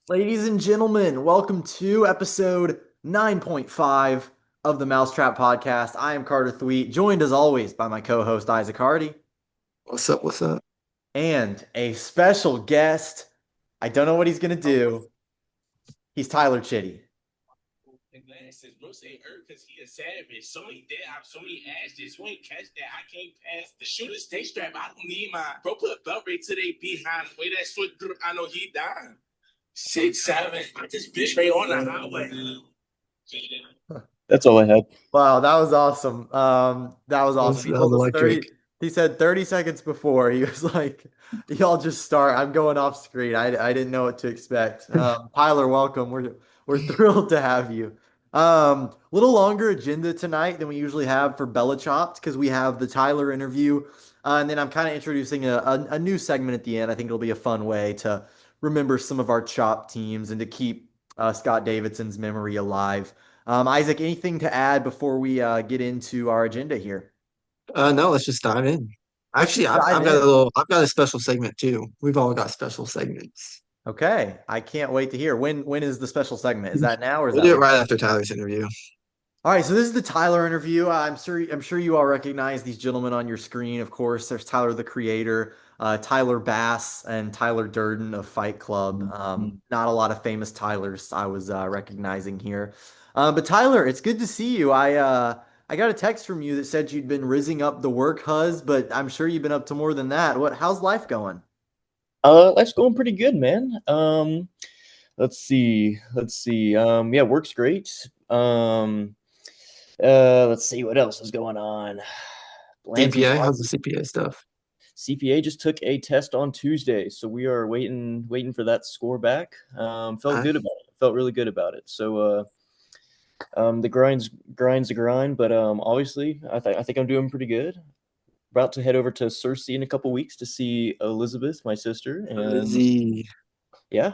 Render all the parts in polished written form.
Ladies and gentlemen, welcome to episode 9.5 of the Mousetrap Podcast. I am Carter Thweet, joined as always by my co-host Isaac Hardy What's up? What's up? and a special guest. I don't know what he's gonna do. He's Tyler Chitty. Glasses, bro. Say hurt because he a savage. So many dead ops, so many ashes. You ain't catch that. I can't pass. The shooter stay strapped. I don't need mine. Bro, put a belt rate to they behind. Way that foot through. I know he dying. 6'7". I just bitch right on the highway. That's all I had. Wow, that was awesome. That was That was, awesome. He that was told us electric. 30, he said 30 seconds before, he was like, y'all just start. I'm going off screen. I didn't know what to expect. Tyler, welcome. We're thrilled to have you. Little longer agenda tonight than we usually have for Bella Chopped because we have the Tyler interview. And then I'm kind of introducing a new segment at the end. I think it'll be a fun way to remember some of our Chop teams and to keep Scott Davidson's memory alive. Isaac, anything to add before we get into our agenda here? No, let's just dive in. Let's Actually, just I've, dive I've got a in. little, I've got a special segment too. We've all got special segments. Okay, I can't wait to hear. When is the special segment? Is that now or is We'll that do it later? right after Tyler's interview. All right, so this is the Tyler interview. I'm sure you all recognize these gentlemen on your screen. Of course, there's Tyler the Creator, Tyler Bass, and Tyler Durden of Fight Club. Not a lot of famous Tylers I was recognizing here, but Tyler, it's good to see you. I got a text from you that said you'd been rizzing up the work huz, but I'm sure you've been up to more than that. How's life going? Life's going pretty good, man. Yeah, work's great. Let's see what else is going on. Lansing's CPA, how's the Army CPA stuff? CPA just took a test on Tuesday, so we are waiting for that score back. Felt Uh, good about it. Felt really good about it. The grind's a grind, but obviously, I think I'm doing pretty good. About to head over to Cersei in a couple weeks to see Elizabeth, my sister, and Z. yeah,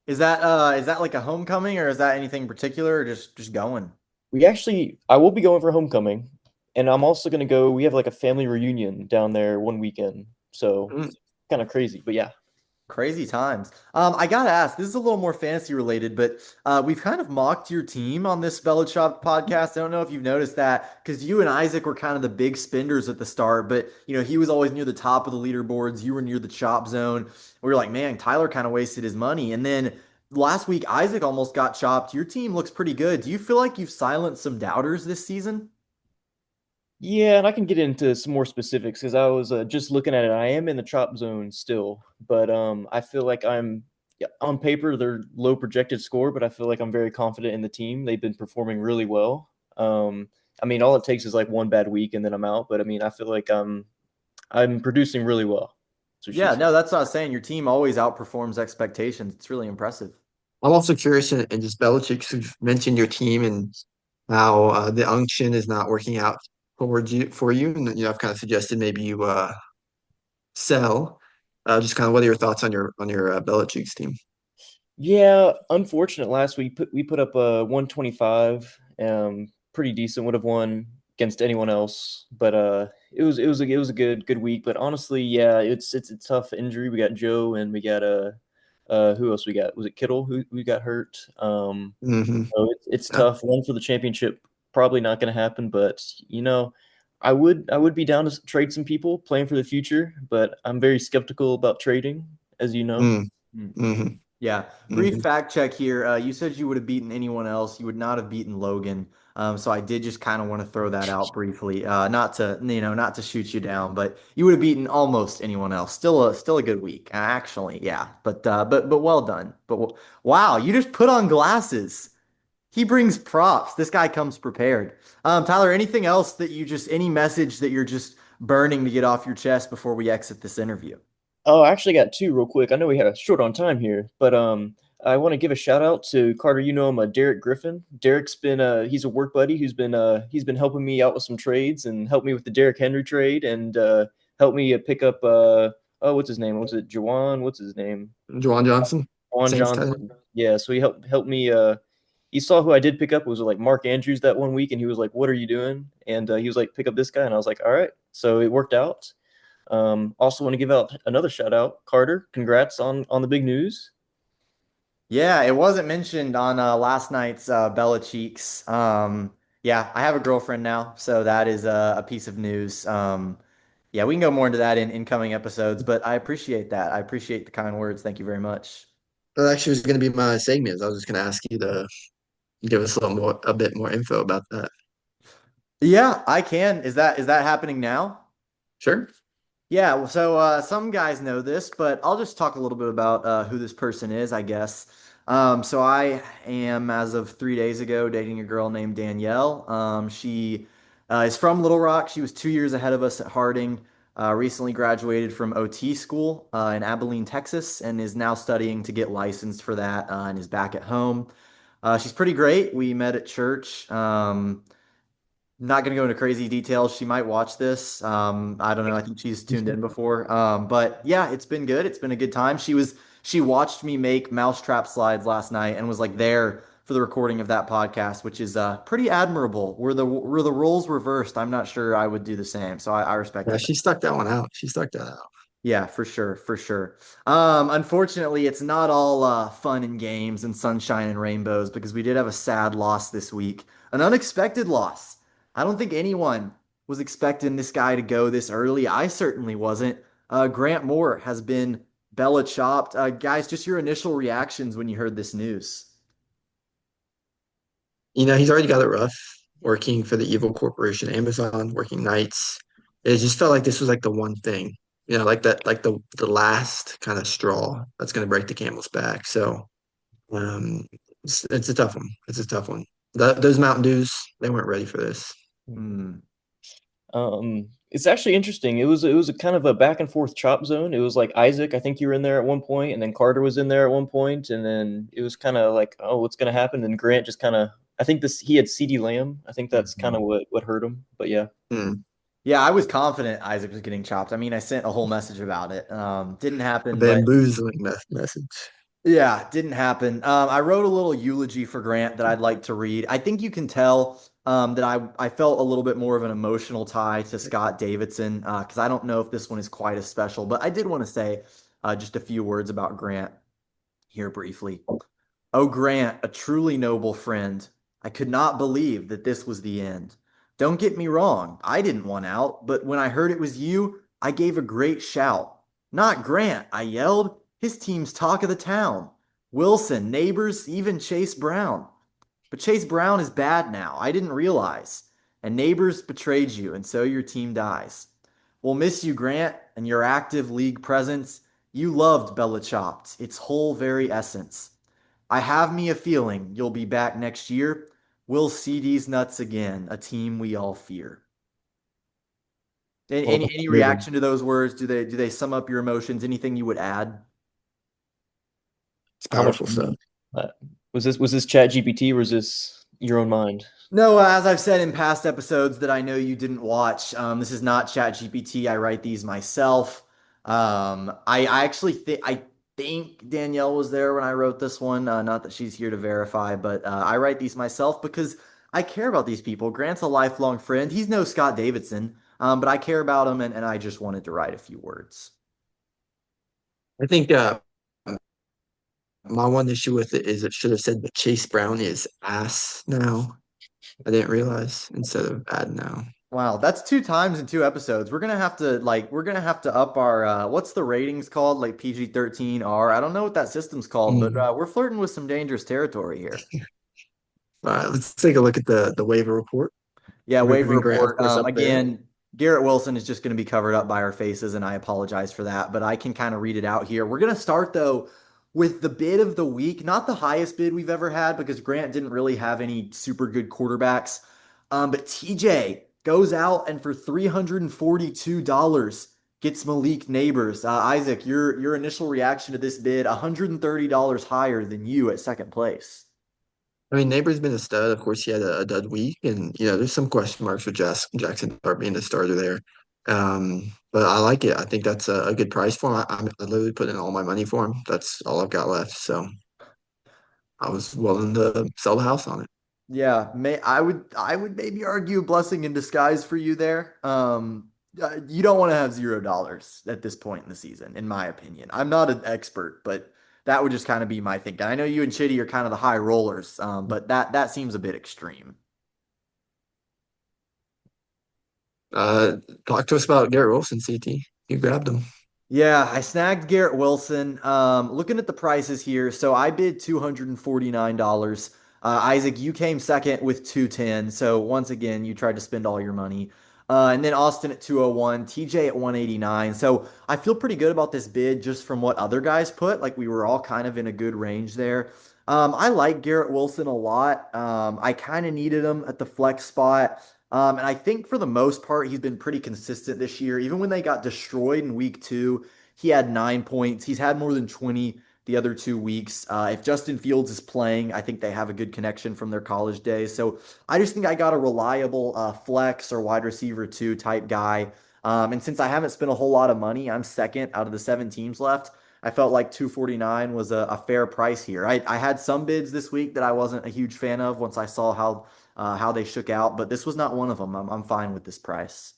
Is that like a homecoming or is that anything particular or just going? I will be going for homecoming, and I'm also gonna go. We have like a family reunion down there one weekend, so Mm, kind of crazy, but yeah. Crazy times. I gotta ask, this is a little more fantasy related, but we've kind of mocked your team on this Belichick podcast. I don't know if you've noticed that because you and Isaac were kind of the big spenders at the start, but he was always near the top of the leaderboards. You were near the chop zone. We were like, man, Tyler kind of wasted his money. And then last week, Isaac almost got chopped. Your team looks pretty good. Do you feel like you've silenced some doubters this season? Yeah, and I can get into some more specifics because I was just looking at it. I am in the chop zone still, but I feel like I'm yeah, on paper they're low projected score, but I feel like I'm very confident in the team. They've been performing really well. I mean, all it takes is like one bad week and then I'm out. But I mean, I feel like I'm producing really well. That's what she Yeah, said. no, that's not saying your team always outperforms expectations. It's really impressive. I'm also curious in just Belichick, you've mentioned your team and how the unction is not working out for you, and I've kind of suggested maybe you sell. Just kind of what are your thoughts on your Belichick's team? Yeah, unfortunate last week we put up a 125, pretty decent. Would have won against anyone else, but it was a good week. But honestly, yeah, it's a tough injury. We got Joe and we got who else we got? Was it Kittle who got hurt? Hmm. So it's tough. One for the championship, probably not going to happen. But I would be down to trade some people playing for the future, but I'm very skeptical about trading, as you know. Mm, hmm. Yeah, brief Hmm. fact check here. You said you would have beaten anyone else. You would not have beaten Logan. So I did just kind of want to throw that out briefly. Not to shoot you down, but you would have beaten almost anyone else. Still a good week, actually. Yeah, but well done. Wow, you just put on glasses. He brings props. This guy comes prepared. Tyler, anything else that any message that you're just burning to get off your chest before we exit this interview? Oh, I actually got two real quick. I know we have short on time here, but I want to give a shout out to Carter. You know him, Derek Griffin. Derek's been he's a work buddy who's been helping me out with some trades and helped me with the Derrick Henry trade and helped me pick up oh, what's his name? Was it Jawan? What's his name? Juwan Johnson, Juwan Saints tight Johnson. Yeah, so he helped me. He saw who I did pick up. It was like Mark Andrews that one week, and he was like, "What are you doing?" And he was like, "Pick up this guy," and I was like, "All right." So it worked out. Also want to give out another shout out, Carter. Congrats on the big news. Yeah, it wasn't mentioned on last night's Bella Cheeks. Yeah, I have a girlfriend now, so that is a piece of news. Yeah, we can go more into that in incoming episodes, but I appreciate that. I appreciate the kind words. Thank you very much. That actually was going to be my segment. I was just going to ask you to give us a bit more info about that. Yeah, I can. Is that happening now? Sure. Yeah, well, so some guys know this, but I'll just talk a little bit about who this person is, I guess. So I am, as of 3 days ago, dating a girl named Danielle. She is from Little Rock. She was 2 years ahead of us at Harding. Recently graduated from OT school in Abilene, Texas, and is now studying to get licensed for that and is back at home. She's pretty great. We met at church. Not going to go into crazy details. She might watch this. I don't know. I think she's tuned in before. But yeah, it's been good. It's been a good time. She watched me make mousetrap slides last night and was like there for the recording of that podcast, which is pretty admirable. Were the roles reversed, I'm not sure I would do the same. So I Yeah, respected that. she stuck that one out. She stuck that out. Yeah, for sure, for sure. Unfortunately, it's not all fun and games and sunshine and rainbows because we did have a sad loss this week, an unexpected loss. I don't think anyone was expecting this guy to go this early. I certainly wasn't. Grant Moore has been Bella chopped. Guys, just your initial reactions when you heard this news. He's already got it rough working for the evil corporation Amazon, working nights. It just felt like this was like the one thing, like that, like the last kind of straw that's going to break the camel's back. So, it's a tough one. It's a tough one. Those Mountain Dews, they weren't ready for this. Hmm. It's actually interesting. It was a kind of a back and forth chop zone. It was like Isaac, I think you were in there at one point, and then Carter was in there at one point, and then it was kind of like, oh, what's gonna happen? And Grant just kind of, I think this he had CD Lamb. I think that's kind of what hurt him. But yeah. Hmm. Yeah, I was confident Isaac was getting chopped. I mean, I sent a whole message about it. Didn't A happen, but bamboozling message. yeah, didn't happen. I wrote a little eulogy for Grant that I'd like to read. I think you can tell that I felt a little bit more of an emotional tie to Scott Davidson because I don't know if this one is quite as special, but I did want to say just a few words about Grant here briefly. Oh, Grant, a truly noble friend. I could not believe that this was the end. Don't get me wrong, I didn't want out, but when I heard it was you, I gave a great shout. Not Grant, I yelled. His team's talk of the town. Wilson, neighbors, even Chase Brown. But Chase Brown is bad now. I didn't realize. And neighbors betrayed you, and so your team dies. We'll miss you, Grant, and your active league presence. You loved Bella Chopped, its whole very essence. I have me a feeling you'll be back next year. We'll see these nuts again, a team we all fear. Oh, Any moving. reaction to those words? Do they sum up your emotions? Anything you would add? It's How much powerful stuff. uh, was this Chat GPT or was this your own mind? No, as I've said in past episodes that I know you didn't watch, this is not ChatGPT. I write these myself. I actually think Danielle was there when I wrote this one. Not that she's here to verify, but I write these myself because I care about these people. Grant's a lifelong friend. He's no Scott Davidson, but I care about him, and I just wanted to write a few words. I think my one issue with it is it should have said that Chase Brown is ass now. I didn't realize instead of bad now. Wow, that's two times in two episodes. We're gonna have to up our what's the ratings called? Like PG-13 R. I don't know what that system's called, but Mm. we're flirting with some dangerous territory here. All right, let's take a look at the waiver report. Yeah, waiver Moving Grant, of report. course, up there. Again, Garrett Wilson is just going to be covered up by our faces, and I apologize for that, but I can kind of read it out here. We're going to start though with the bid of the week, not the highest bid we've ever had because Grant didn't really have any super good quarterbacks. But TJ goes out and for $342 gets Malik Neighbors. Isaac, your initial reaction to this bid, $130 higher than you at second place. I mean, Neighbor's been a stud. Of course, he had a dud week, and there's some question marks with Jackson Dart being the starter there. But I like it. I think that's a good price for him. I literally put in all my money for him. That's all I've got left. So I was willing to sell the house on it. Yeah, I would maybe argue a blessing in disguise for you there. You don't want to have $0 at this point in the season, in my opinion. I'm not an expert, but that would just kind of be my thinking. I know you and Chitty are kind of the high rollers, but that seems a bit extreme. Uh, Talk to us about Garrett Wilson, CT. You grabbed him. Yeah, I snagged Garrett Wilson. Looking at the prices here, so I bid $249. Isaac, you came second with 210. So once again, you tried to spend all your money. And then Austin at 201, TJ at 189. So I feel pretty good about this bid just from what other guys put. Like we were all kind of in a good range there. I like Garrett Wilson a lot. I kind of needed him at the flex spot. And I think for the most part, he's been pretty consistent this year. Even when they got destroyed in week two, he had 9 points. He's had more than 20 the other 2 weeks. If Justin Fields is playing, I think they have a good connection from their college days. So I just think I got a reliable flex or wide receiver two type guy. And since I haven't spent a whole lot of money, I'm second out of the 7 teams left. I felt like 249 was a fair price here. I had some bids this week that I wasn't a huge fan of once I saw how they shook out, but this was not one of them. I'm fine with this price.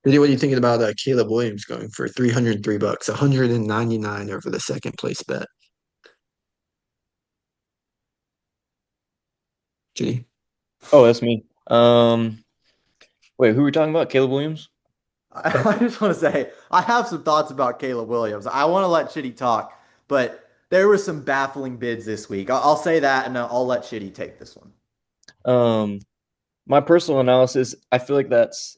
What are you thinking about Caleb Williams going for $303, 199 over the second place bet? Gee. Oh, that's me. Wait, who are we talking about? Caleb Williams? I just want to say I have some thoughts about Caleb Williams. I want to let Chitty talk, but there were some baffling bids this week. I'll say that, and I'll let Chitty take this one. Um, my personal analysis, I feel like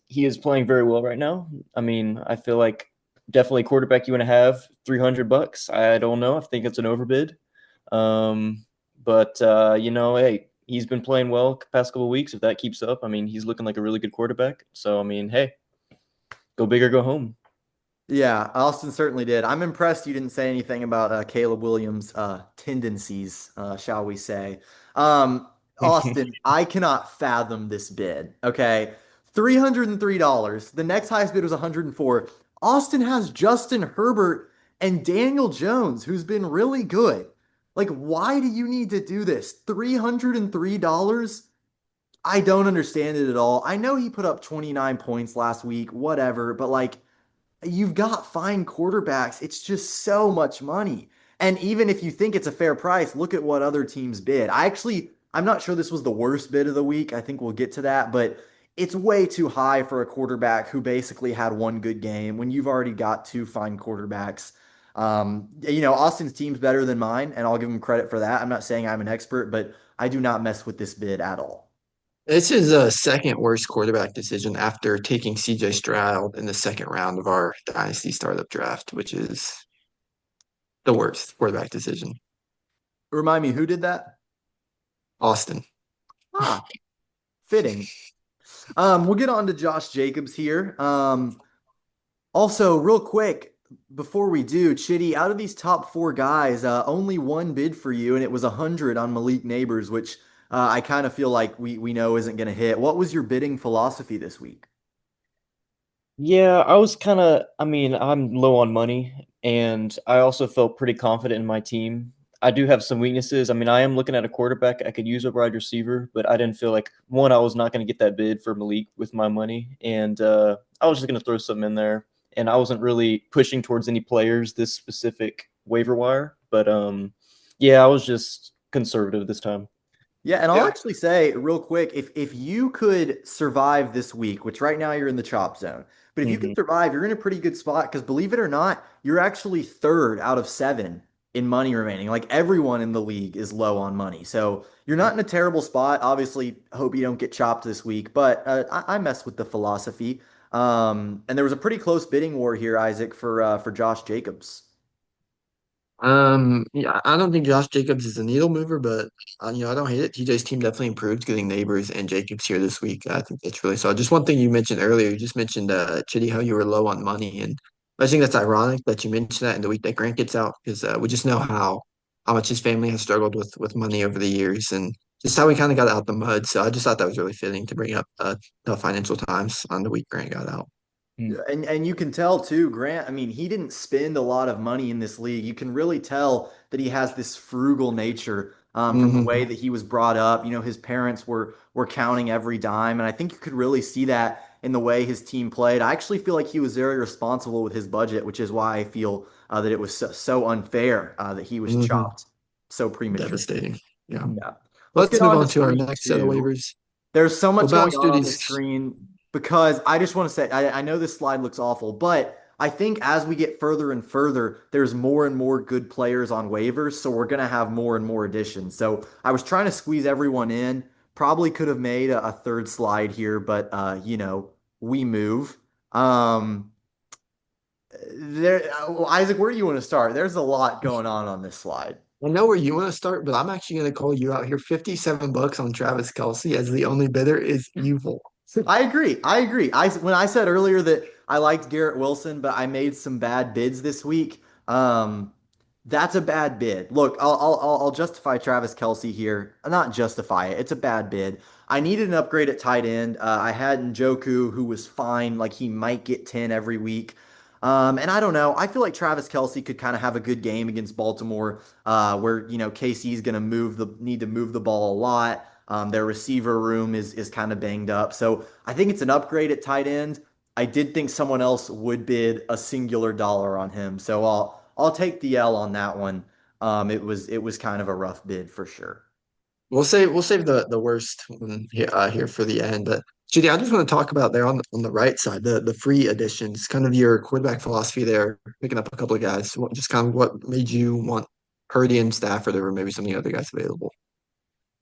he is playing very well right now. I mean, I feel like definitely quarterback you want to have $300. I don't know. I think it's an overbid. But hey, he's been playing well the past couple of weeks. If that keeps up, I mean, he's looking like a really good quarterback. So I mean, hey, go big or go home. Yeah, Austin certainly did. I'm impressed you didn't say anything about Caleb Williams' tendencies, shall we say. Um, Austin, I cannot fathom this bid. Okay, $303. The next highest bid was 104. Austin has Justin Herbert and Daniel Jones, who's been really good. Like, why do you need to do this? $303? I don't understand it at all. I know he put up 29 points last week, whatever, but like you've got fine quarterbacks. It's just so much money. And even if you think it's a fair price, look at what other teams bid. I'm not sure this was the worst bid of the week. I think we'll get to that, but it's way too high for a quarterback who basically had one good game when you've already got two fine quarterbacks. Austin's team's better than mine, and I'll give him credit for that. I'm not saying I'm an expert, but I do not mess with this bid at all. This is a second worst quarterback decision after taking CJ Stroud in the second round of our Dynasty Startup Draft, which is the worst quarterback decision. Remind me, who did that? Austin. Ah, fitting. We'll get on to Josh Jacobs here. Also, real quick, before we do, Chitty, out of these top four guys, only one bid for you, and it was 100 on Malik Neighbors, which I kind of feel like we know isn't going to hit. What was your bidding philosophy this week? Yeah, I mean, I'm low on money, and I also felt pretty confident in my team. I do have some weaknesses. I mean, I am looking at a quarterback. I could use a wide receiver, but I didn't feel like, one, I was not going to get that bid for Malik with my money, and I was just going to throw something in there. And I wasn't really pushing towards any players this specific waiver wire, but yeah, I was just conservative this time. Yeah, and I'll Yeah. actually say real quick, if you could survive this week, which right now you're in the chop zone, but if you can Hmm. survive, you're in a pretty good spot because believe it or not, you're actually third out of seven in money remaining. Like everyone in the league is low on money, so you're not in a terrible spot. Obviously, hope you don't get chopped this week, but I mess with the philosophy. And there was a pretty close bidding war here, Isaac, for Josh Jacobs. Yeah, I don't think Josh Jacobs is a needle mover, but I don't hate it. TJ's team definitely improved getting Neighbors and Jacobs here this week. I think that's really solid. Just one thing you mentioned earlier, you just mentioned Chitty, how you were low on money, and I think that's ironic that you mentioned that in the week that Grant gets out because we just know how much his family has struggled with money over the years and just how we kind of got out the mud. So I just thought that was really fitting to bring up the financial times on the week Grant got out. Yeah, and you can tell too, Grant, I mean, he didn't spend a lot of money in this league. You can really tell that he has this frugal nature from the Hmm. way that he was brought up. His parents were counting every dime, and I think you could really see that in the way his team played. I actually feel like he was very responsible with his budget, which is why I feel that it was so unfair that he was Hmm. chopped so premature. Devastating. Yeah. Yeah. Let's Let's get move on to on to our screen next set of two. waivers. There's so We'll much going bounce through on the these. screen because I just want to say I know this slide looks awful, but I think as we get further and further, there's more and more good players on waivers, so we're gonna have more and more additions. So I was trying to squeeze everyone in. Probably could have made a third slide here, but we move. Um, Isaac, where do you want to start? There's a lot going on this slide. I know where you want to start, but I'm actually going to call you out here. 57 bucks on Travis Kelce as the only bidder is evil. I agree. I agree. When I said earlier that I liked Garrett Wilson, but I made some bad bids this week. That's a bad bid. Look, I'll justify Travis Kelce here. Not justify it. It's a bad bid. I needed an upgrade at tight end. I had Njoku, who was fine. Like he might get 10 every week. And I don't know. I feel like Travis Kelce could kind of have a good game against Baltimore, where KC's going to need to move the ball a lot. Their receiver room is kind of banged up. So I think it's an upgrade at tight end. I did think someone else would bid a singular dollar on him. So I'll take the L on that one. It was kind of a rough bid for sure. We'll save the worst one here for the end. But Judy, I just want to talk about there on the right side, the free additions, kind of your quarterback philosophy there, picking up a couple of guys. Just kind of what made you want Purdy and Stafford over maybe some of the other guys available.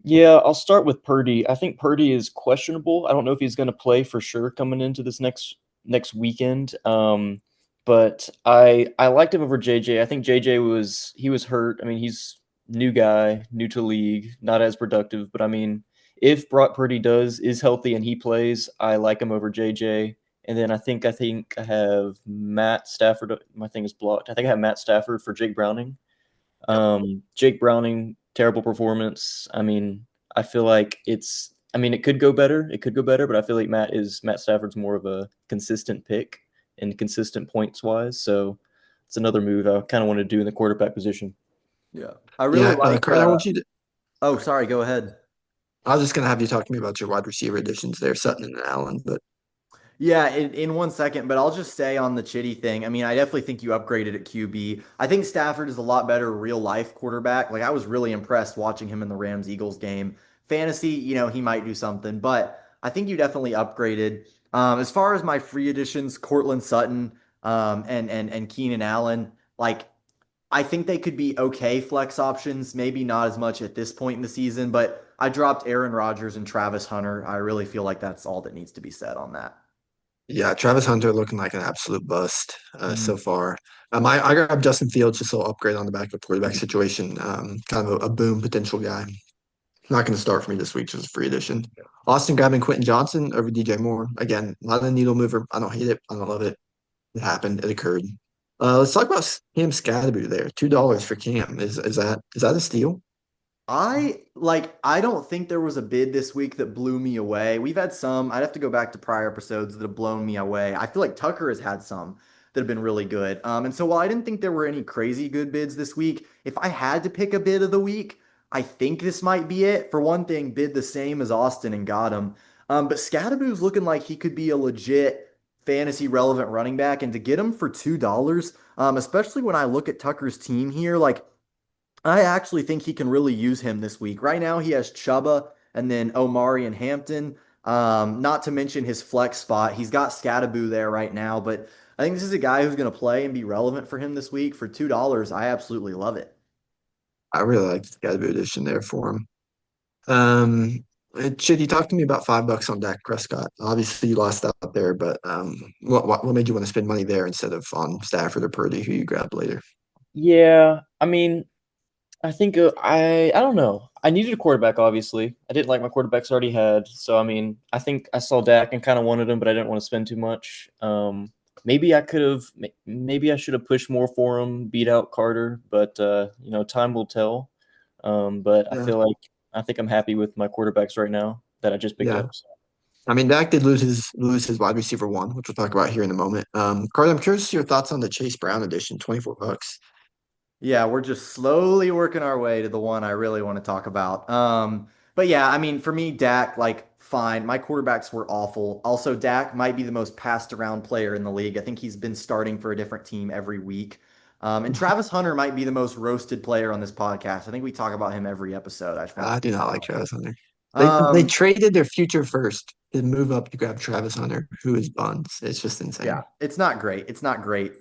Yeah, I'll start with Purdy. I think Purdy is questionable. I don't know if he's going to play for sure coming into this next weekend. But I liked him over JJ. I think JJ was hurt. I mean, he's new guy, new to league, not as productive. But I mean, if Brock Purdy is healthy and he plays, I like him over JJ. And then I think I have Matt Stafford. My thing is blocked. I think I have Matt Stafford for Jake Browning. Yep. Jake Browning, terrible performance. I mean, I feel like I mean, it could go better. It could go better, but I feel like Matt Stafford's more of a consistent pick and consistent points wise. So it's another move I kind of want to do in the quarterback position. Yeah. I really Yeah, like Kurt, I want you to. oh, sorry, go ahead. I was just gonna have you talk to me about your wide receiver additions there, Sutton and Allen. But Yeah, in 1 second, but I'll just say on the Chitty thing. I mean, I definitely think you upgraded at QB. I think Stafford is a lot better real life quarterback. Like I was really impressed watching him in the Rams Eagles game. Fantasy, he might do something, but I think you definitely upgraded. As far as my free additions, Cortland Sutton, and Keenan Allen, like I think they could be okay flex options. Maybe not as much at this point in the season, but I dropped Aaron Rodgers and Travis Hunter. I really feel like that's all that needs to be said on that. yeah, Travis Hunter looking like an absolute bust so Mhm. far. I grabbed Justin Fields just a little upgrade on the back of the quarterback situation. Kind of a boom potential guy. Not going to start for me this week, just a free addition. Austin grabbing Quentin Johnson over DJ Moore. Again, not a needle mover. I don't hate it. I don't love it. It happened. It occurred. Let's talk about Cam Scadaboo there. $2 for Cam. Is that a steal? I don't think there was a bid this week that blew me away. We've had some. I'd have to go back to prior episodes that have blown me away. I feel like Tucker has had some that have been really good. And so while I didn't think there were any crazy good bids this week, if I had to pick a bid of the week, I think this might be it. For one thing, bid the same as Austin and got him. But Scadaboo's looking like he could be a legit fantasy relevant running back, and to get him for $2, especially when I look at Tucker's team here, like I actually think he can really use him this week. Right now, he has Chuba and then Omari and Hampton. Not to mention his flex spot. He's got Scattaboo there right now, but I think this is a guy who's going to play and be relevant for him this week for $2. I absolutely love it. I really like the Scadaboo addition there for him. Should you talk to me about $5 on Dak Prescott? Obviously, you lost out there, but what made you want to spend money there instead of on Stafford or Purdy, who you grabbed later? Yeah, I mean, I think I don't know. I needed a quarterback, obviously. I didn't like my quarterbacks I already had. So I mean, I think I saw Dak and kind of wanted him, but I didn't want to spend too much. Maybe I could have. Maybe I should have pushed more for him, beat out Carter, but time will tell. But Yeah, I think I'm happy with my quarterbacks right now that I just picked yeah. up. So. I mean, Dak did lose his wide receiver one, which we'll talk about here in a moment. Carter, I'm curious your thoughts on the Chase Brown edition, 24 bucks. Yeah, we're just slowly working our way to the one I really want to talk about. But yeah, I mean, for me, Dak, like fine. My quarterbacks were awful. Also, Dak might be the most passed around player in the league. I think he's been starting for a different team every week. And Travis Hunter might be the most roasted player on this podcast. I think we talk about him every episode. I just want to I point do not that like out. Travis Hunter. They Um, traded their future first to move up to grab Travis Hunter, who is buns. It's just Yeah, insane. it's not great. It's not great.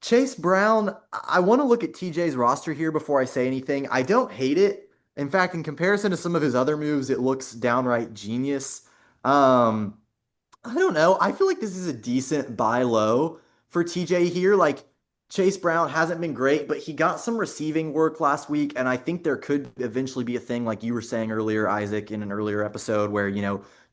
Chase Brown, I want to look at TJ's roster here before I say anything. I don't hate it. In fact, in comparison to some of his other moves, it looks downright genius. Um, I don't know. I feel like this is a decent buy low for TJ here. Like Chase Brown hasn't been great, but he got some receiving work last week, and I think there could eventually be a thing like you were saying earlier, Isaac, in an earlier episode where,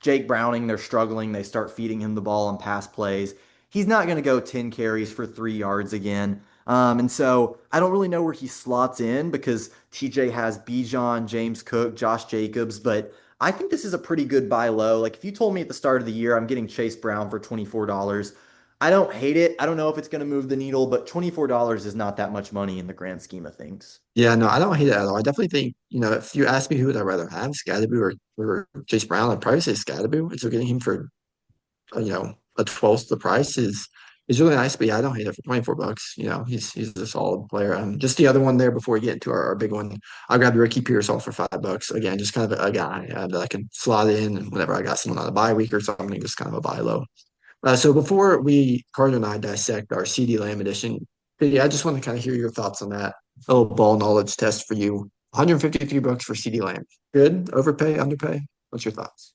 Jake Browning, they're struggling, they start feeding him the ball on pass plays. He's not going to go 10 carries for 3 yards again. And so I don't really know where he slots in because TJ has Bijan, James Cook, Josh Jacobs, but I think this is a pretty good buy low. Like if you told me at the start of the year I'm getting Chase Brown for $24, I don't hate it. I don't know if it's going to move the needle, but $24 is not that much money in the grand scheme of things. Yeah, no, I don't hate it at all. I definitely think, if you ask me who would I rather have, Scadaboo or Chase Brown, I'd probably say Scadaboo. And so getting him for, a 12th the price is really nice. But yeah, I don't hate it for 24 bucks. He's a solid player. Just the other one there before we get into our big one, I'll grab the Ricky Pearsall for $5. Again, just kind of a guy that I can slot in and whenever I got someone on a bye week or something, just kind of a buy low. So before Carter and I dissect our CD Lamb edition, yeah, I just want to kind of hear your thoughts on that. A little ball knowledge test for you. 153 bucks for CD Lamb. Good? Overpay? Underpay? What's your thoughts?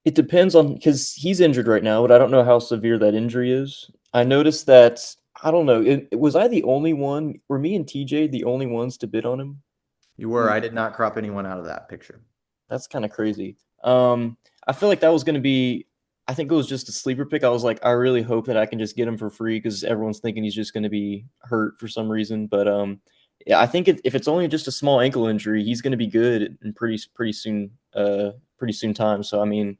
It depends on because he's injured right now, but I don't know how severe that injury is. I noticed that I don't know. Was I the only one? Were me and TJ the only ones to bid on him? You were. I did not crop anyone out of that picture. That's kind of crazy. I feel like that was going to be. I think it was just a sleeper pick. I was like, I really hope that I can just get him for free because everyone's thinking he's just going to be hurt for some reason. But yeah, I think if it's only just a small ankle injury, he's going to be good in pretty soon. Pretty soon time. So I mean,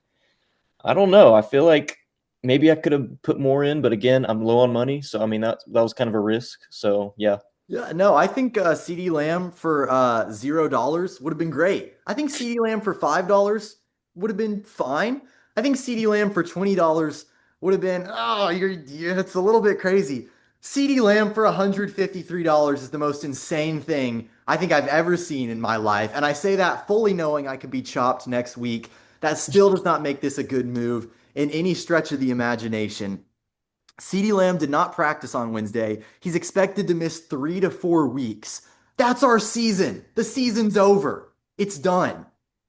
I don't know. I feel like maybe I could have put more in, but again, I'm low on money, so I mean that was kind of a risk. So yeah, Yeah, no, I think CD Lamb for $0 would have been great. I think CD Lamb for $5 would have been fine. I think CD Lamb for $20 would have been, oh, it's a little bit crazy. CD Lamb for $153 is the most insane thing I think I've ever seen in my life. And I say that fully knowing I could be chopped next week. That still does not make this a good move in any stretch of the imagination. CeeDee Lamb did not practice on Wednesday. He's expected to miss 3 to 4 weeks. That's our season. The season's over. It's done.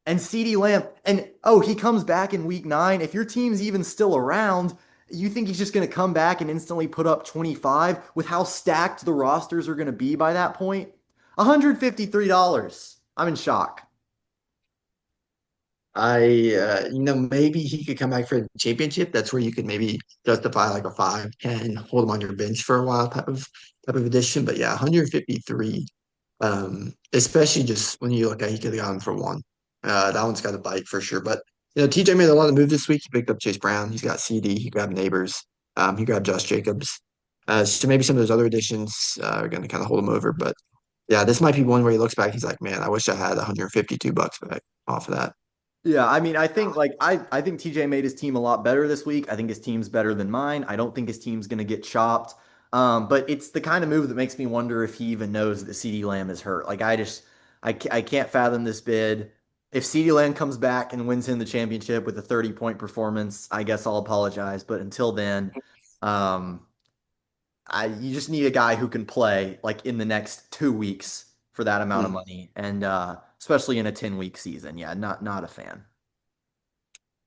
And CeeDee Lamb, and oh, he comes back in week 9. If your team's even still around, you think he's just going to come back and instantly put up 25 with how stacked the rosters are going to be by that point? $153. I'm in shock. Maybe he could come back for a championship. That's where you could maybe justify like a 5, 10, hold him on your bench for a while type of addition. But yeah, 153. Especially just when you look at he could have gone for one. That one's got a bite for sure. But TJ made a lot of moves this week. He picked up Chase Brown. He's got CD. He grabbed Neighbors. He grabbed Josh Jacobs. So maybe some of those other additions are going to kind of hold him over. But yeah, this might be one where he looks back. He's like, man, I wish I had 152 bucks back off of that. Yeah, I mean, I think I think TJ made his team a lot better this week. I think his team's better than mine. I don't think his team's going to get chopped. But it's the kind of move that makes me wonder if he even knows that CeeDee Lamb is hurt. Like I can't fathom this bid. If CeeDee Lamb comes back and wins him the championship with a 30-point performance, I guess I'll apologize. But until then, um, you just need a guy who can play like in the next 2 weeks for that amount of Hmm. money, and especially in a 10-week season. Yeah, not a fan.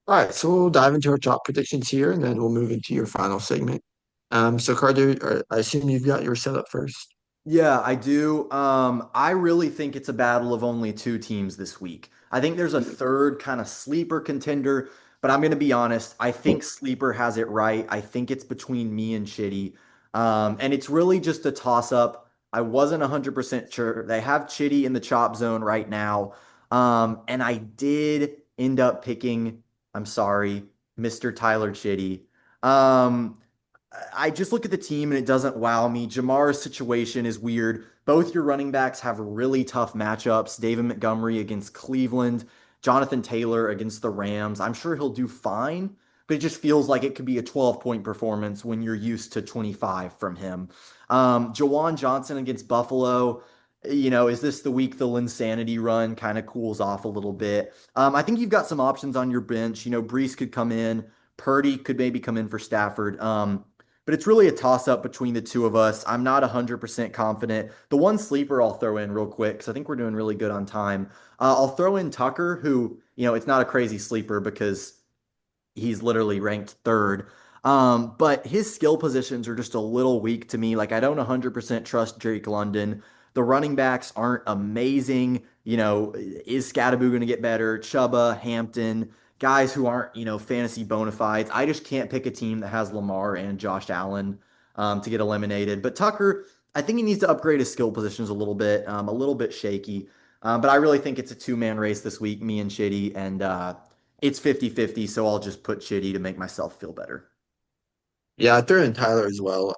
All right, so we'll dive into our top predictions here, and then we'll move into your final segment. So Carter, I assume you've got your setup first. Yeah, I do. I really think it's a battle of only two teams this week. I think there's a third kind of sleeper contender, but I'm going to be honest. I think sleeper has it right. I think it's between me and Chitty. And it's really just a toss up. I wasn't 100% sure. They have Chitty in the chop zone right now. And I did end up picking, I'm sorry, Mr. Tyler Chitty. Um, I just look at the team and it doesn't wow me. Jamar's situation is weird. Both your running backs have really tough matchups. David Montgomery against Cleveland Jonathan Taylor against the Rams. I'm sure he'll do fine, but it just feels like it could be a 12-point performance when you're used to 25 from him. Jawan Johnson against Buffalo. Is this the week the Linsanity run kind of cools off a little bit? I think you've got some options on your bench. Brees could come in. Purdy could maybe come in for Stafford. But it's really a toss-up between the two of us. I'm not 100% confident. The one sleeper I'll throw in real quick, because I think we're doing really good on time. I'll throw in Tucker, who, it's not a crazy sleeper because he's literally ranked third. But his skill positions are just a little weak to me. Like, I don't 100% trust Drake London. The running backs aren't amazing. Is Scattaboo going to get better? Chuba, Hampton, guys who aren't, fantasy bona fides. I just can't pick a team that has Lamar and Josh Allen to get eliminated. But Tucker, I think he needs to upgrade his skill positions a little bit shaky. But I really think it's a two-man race this week, me and Chitty, and it's 50-50, so I'll just put Chitty to make myself feel better. Yeah, I threw in Tyler as well.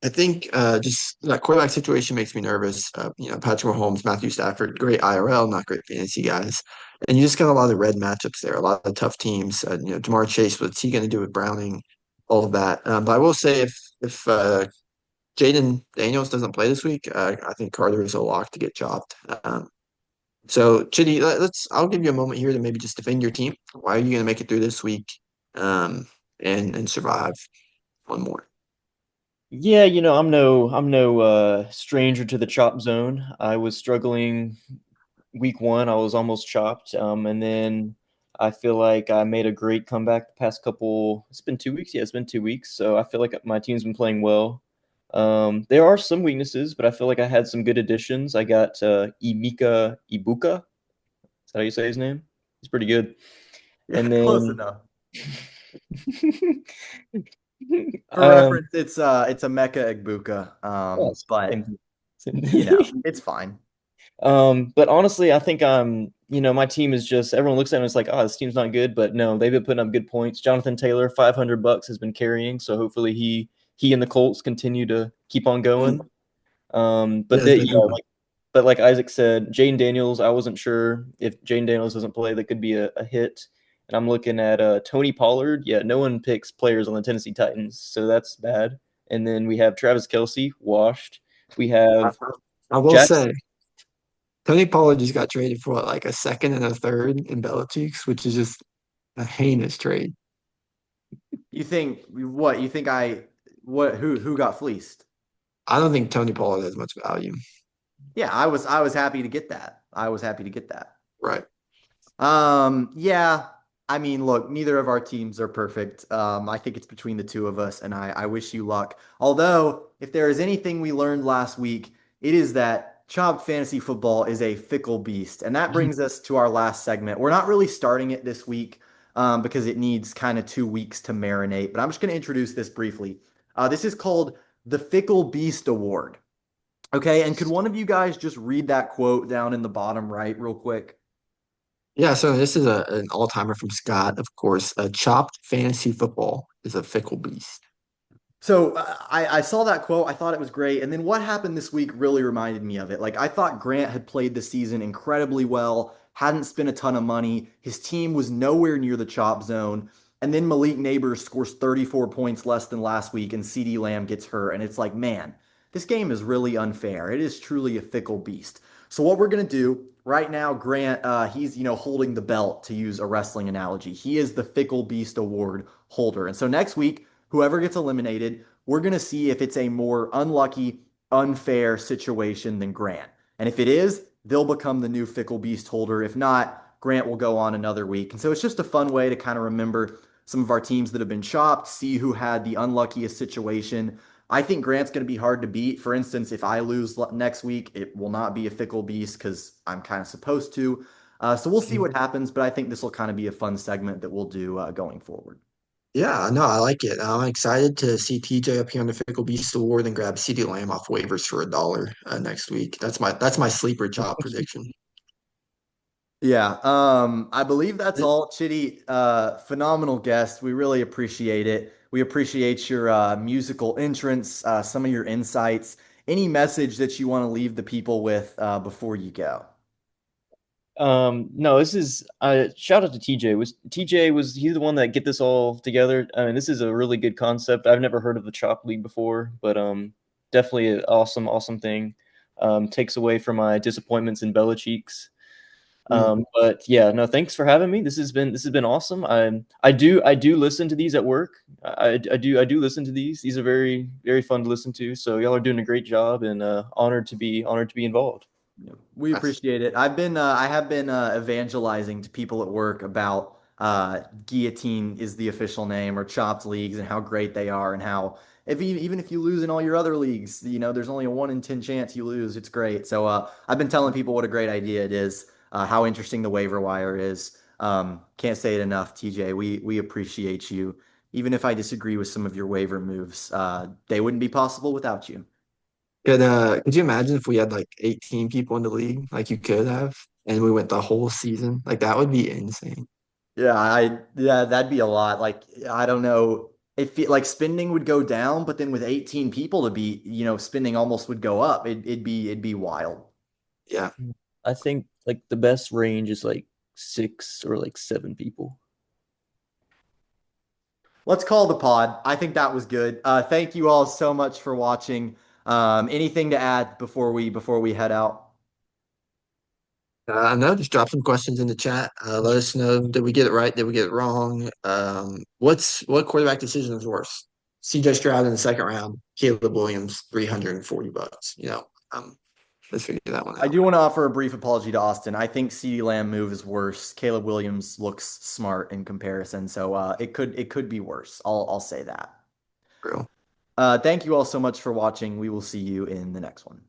I think just that quarterback situation makes me nervous. Patrick Mahomes, Matthew Stafford, great IRL, not great fantasy guys. And you just got a lot of red matchups there, a lot of tough teams. Jamar Chase, what's he going to do with Browning? All of that. But I will say if Jaden Daniels doesn't play this week, I think Carter is a lock to get chopped. So Chitty, I'll give you a moment here to maybe just defend your team. Why are you going to make it through this week, um, and survive one more? Yeah, I'm no stranger to the chop zone. I was struggling week one. I was almost chopped. And then I feel like I made a great comeback the past couple. It's been 2 weeks. Yeah, it's been 2 weeks. So I feel like my team's been playing well. There are some weaknesses, but I feel like I had some good additions. I got Emeka Ibuka. Is that how you say his name? He's pretty good. Yeah, And close then enough. For um, reference, it's a Mecca Egbuka. oh, But same thing. it's fine. But honestly, I think my team is just everyone looks at it and it's like, oh, this team's not good, but no, they've been putting up good points. Jonathan Taylor, $500 has been carrying, so hopefully he and the Colts continue to keep on going. Yeah, But it's they, been a yeah, good one. but like Isaac said, Jane Daniels, I wasn't sure if Jane Daniels doesn't play, that could be a hit. And I'm looking at Tony Pollard. Yeah, no one picks players on the Tennessee Titans, so that's bad. And then we have Travis Kelce, washed. We I, have I will Jackson. say, Tony Pollard just got traded for what, like a second and a third in Belichick's, which is just a heinous trade. You think what? You think who got fleeced? I don't think Tony Pollard has much value. Yeah, I was happy to get that. I was happy to get that. Right. Yeah, I mean, look, neither of our teams are perfect. I think it's between the two of us, and I wish you luck. Although, if there is anything we learned last week, it is that chopped fantasy football is a fickle beast. And that brings us to our last segment. We're not really starting it this week, because it needs kind of 2 weeks to marinate, but I'm just going to introduce this briefly. This is called the Fickle Beast Award. Okay, and could one of you guys just read that quote down in the bottom right real quick? Yeah, so this is an all-timer from Scott, of course. Chopped fantasy football is a fickle beast. So I saw that quote. I thought it was great. And then what happened this week really reminded me of it. Like, I thought Grant had played the season incredibly well, hadn't spent a ton of money. His team was nowhere near the chop zone. And then Malik Neighbors scores 34 points less than last week, and CeeDee Lamb gets hurt. And it's like, man, this game is really unfair. It is truly a fickle beast. So what we're gonna do right now, Grant, he's holding the belt, to use a wrestling analogy. He is the Fickle Beast Award holder. And so next week, whoever gets eliminated, we're going to see if it's a more unlucky, unfair situation than Grant. And if it is, they'll become the new Fickle Beast holder. If not, Grant will go on another week. And so it's just a fun way to kind of remember some of our teams that have been chopped, see who had the unluckiest situation. I think Grant's going to be hard to beat. For instance, if I lose next week, it will not be a Fickle Beast because I'm kind of supposed to. So we'll see what happens, but I think this will kind of be a fun segment that we'll do going forward. Yeah, no, I like it. I'm excited to see TJ up here on the Fickle Beast Award and grab CeeDee Lamb off waivers for $1 next week. That's my sleeper chop prediction. Yeah, I believe that's all. Chitty, phenomenal guest. We really appreciate it. We appreciate your musical entrance, some of your insights. Any message that you want to leave the people with before you go? No, this is shout out to TJ. Was he the one that get this all together? I mean, this is a really good concept. I've never heard of the Chop League before, but definitely an awesome thing. Takes away from my disappointments in Belichick's. But yeah, no, thanks for having me. This has been awesome. I do listen to these at work. I do listen to these. These are very fun to listen to. So y'all are doing a great job, and honored to be involved. We That's appreciate it. I have been evangelizing to people at work about Guillotine is the official name or Chopped leagues and how great they are and how even if you lose in all your other leagues, there's only a 1 in 10 chance you lose. It's great. So I've been telling people what a great idea it is, how interesting the waiver wire is. Can't say it enough, TJ. We appreciate you. Even if I disagree with some of your waiver moves, they wouldn't be possible without you. could you imagine if we had like 18 people in the league, like you could have, and we went the whole season? Like that would be insane. Yeah, that'd be a lot. Like I don't know. Like spending would go down, but then with 18 people to be, spending almost would go up. It'd be wild. Yeah. I think like the best range is like 6 or like 7 people. Let's call the pod. I think that was good. Thank you all so much for watching. Anything to add before we head out? No, just drop some questions in the chat. Let us know, did we get it right? Did we get it wrong? What quarterback decision is worse? CJ Stroud in the second round, Caleb Williams, $340. Let's figure that one I out. do want to offer a brief apology to Austin. I think CeeDee Lamb move is worse. Caleb Williams looks smart in comparison, so it could be worse. I'll say that. Real. Thank you all so much for watching. We will see you in the next one.